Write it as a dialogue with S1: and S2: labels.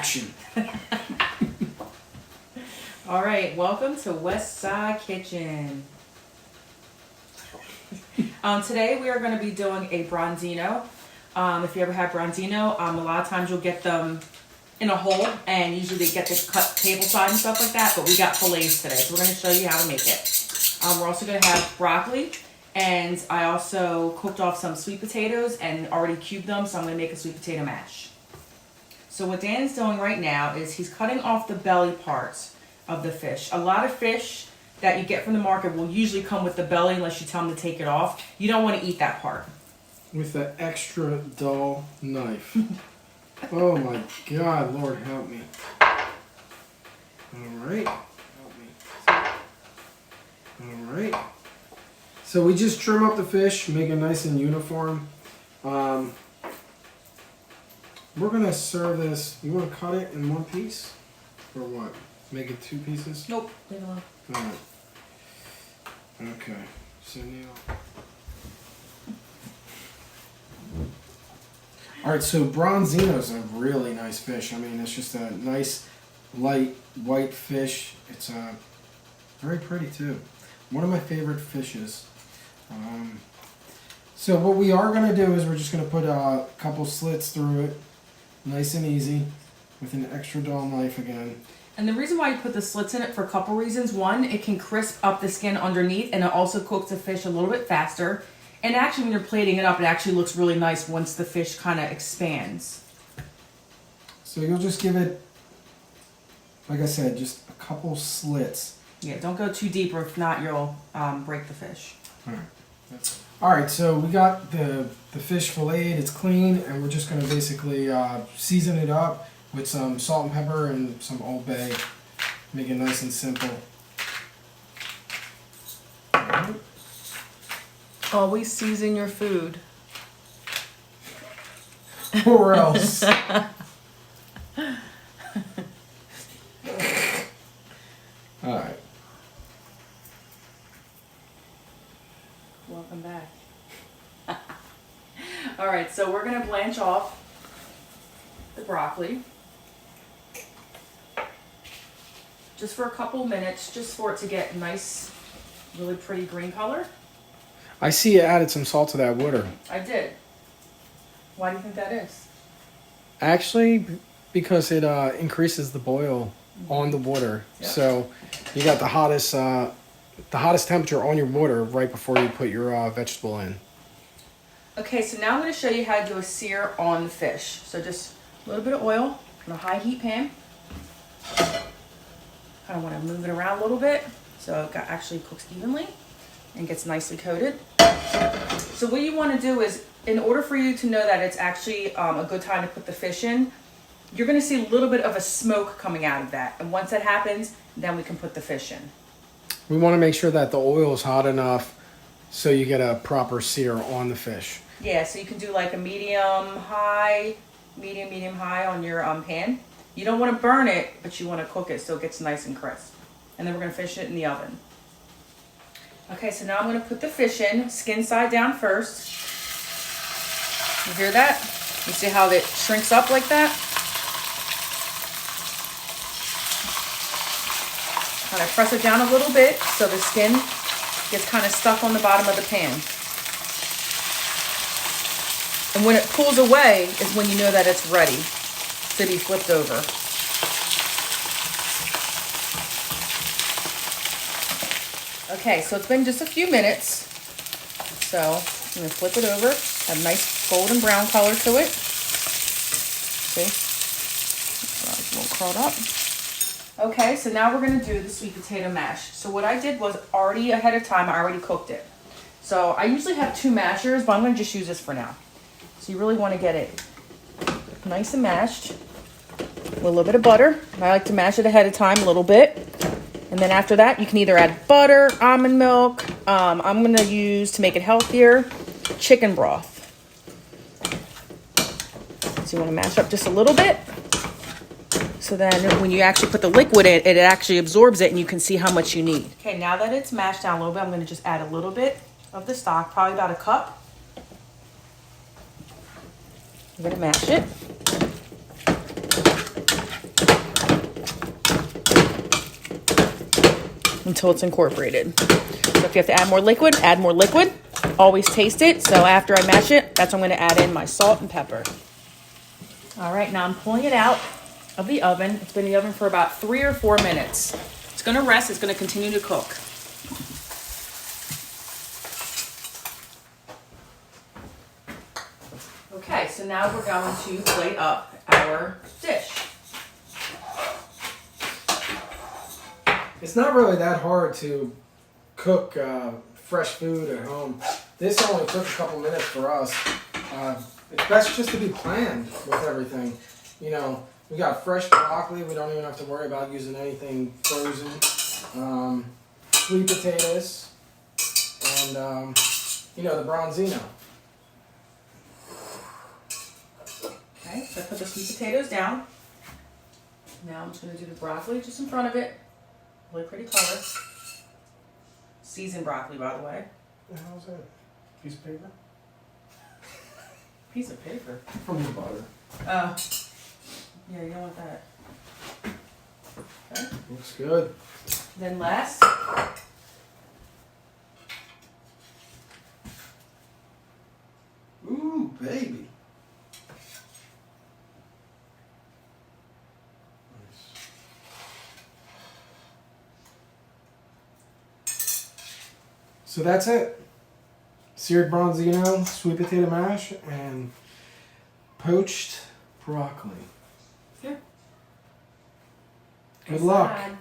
S1: action.
S2: All right, welcome to West Side Kitchen. Today we are going to be doing a Bronzino. If you ever had Bronzino, a lot of times you'll get them in a hole, and usually they get the cut table side and stuff like that, but we got fillets today, so we're going to show you how to make it. We're also going to have broccoli, and I also cooked off some sweet potatoes and already cubed them, so I'm going to make a sweet potato mash. So what Dan's doing right now is he's cutting off the belly parts of the fish. A lot of fish that you get from the market will usually come with the belly unless you tell them to take it off. You don't want to eat that part.
S1: With the extra dull knife. Oh my God, Lord help me. Alright. Help me. Alright. So we just trim up the fish, make it nice and uniform. We're going to serve this. You want to cut it in one piece? Or what? Make it two pieces?
S2: Nope. Leave it alone.
S1: Alright. Okay. So now... Alright, so Bronzino is a really nice fish. I mean, it's just a nice, light, white fish. It's very pretty, too. One of my favorite fishes. So what we are going to do is we're just going to put a couple slits through it. Nice and easy. With an extra dull knife again.
S2: And the reason why you put the slits in it for a couple reasons. One, it can crisp up the skin underneath, and it also cooks the fish a little bit faster. And actually, when you're plating it up, it actually looks really nice once the fish kind of expands.
S1: So you'll just give it, like I said, just a couple slits.
S2: Yeah, don't go too deep, or if not, you'll break the fish.
S1: All right, so we got the fish filleted, it's clean, and we're just going to basically season it up with some salt and pepper and some Old Bay. Make it nice and simple. All right.
S2: Always season your food.
S1: Or else. Alright.
S2: Welcome back. Alright, so we're going to blanch off the broccoli. Just for a couple minutes, just for it to get nice, really pretty green color.
S1: I see you added some salt to that water.
S2: I did. Why do you think that is?
S1: Actually, because it increases the boil on the water.
S2: Yep.
S1: So you got the hottest temperature on your water right before you put your vegetable in.
S2: Okay, so now I'm going to show you how to do a sear on the fish. So just a little bit of oil in a high heat pan. Kind of want to move it around a little bit so it actually cooks evenly and gets nicely coated. So what you want to do is, in order for you to know that it's actually a good time to put the fish in, you're going to see a little bit of a smoke coming out of that. And once that happens, then we can put the fish in.
S1: We want to make sure that the oil is hot enough so you get a proper sear on the fish.
S2: Yeah, so you can do like a medium-high on your pan. You don't want to burn it, but you want to cook it so it gets nice and crisp. And then we're going to fish it in the oven. Okay, so now I'm going to put the fish in, skin side down first. You hear that? You see how it shrinks up like that? Kind of press it down a little bit so the skin gets kind of stuck on the bottom of the pan. And when it pulls away is when you know that it's ready to be flipped over. Okay, so it's been just a few minutes. So I'm going to flip it over. Have a nice golden brown color to it. See? It's a little curled up. Okay, so now we're going to do the sweet potato mash. So what I did was already ahead of time, I already cooked it. So I usually have two mashers, but I'm going to just use this for now. So you really want to get it nice and mashed with a little bit of butter. I like to mash it ahead of time a little bit. And then after that, you can either add butter, almond milk. I'm going to use, to make it healthier, chicken broth. So you want to mash up just a little bit. So then when you actually put the liquid in, it actually absorbs it and you can see how much you need. Okay, now that it's mashed down a little bit, I'm going to just add a little bit of the stock, probably about a cup. I'm going to mash it. until it's incorporated. So if you have to add more liquid, add more liquid. Always taste it. So after I mash it, that's when I'm going to add in my salt and pepper. All right, now I'm pulling it out of the oven. It's been in the oven for about 3 or 4 minutes. It's going to rest. It's going to continue to cook. Okay, so now we're going to plate up our dish.
S1: It's not really that hard to cook fresh food at home. This only took a couple minutes for us. It's best just to be planned with everything. You know, we got fresh broccoli. We don't even have to worry about using anything frozen. Sweet potatoes, and you know, the Bronzino.
S2: Okay, so I put the sweet potatoes down. Now I'm just going to do the broccoli just in front of it. Really pretty color. Seasoned broccoli, by the way.
S1: What the hell is that? Piece of paper?
S2: Piece of paper?
S1: From the butter.
S2: Oh. Yeah, you don't want that. Okay.
S1: Looks good.
S2: Then last.
S1: Ooh, baby. So that's it. Seared Bronzino, sweet potato mash, and poached broccoli.
S2: Yeah.
S1: Good luck.
S2: Sad.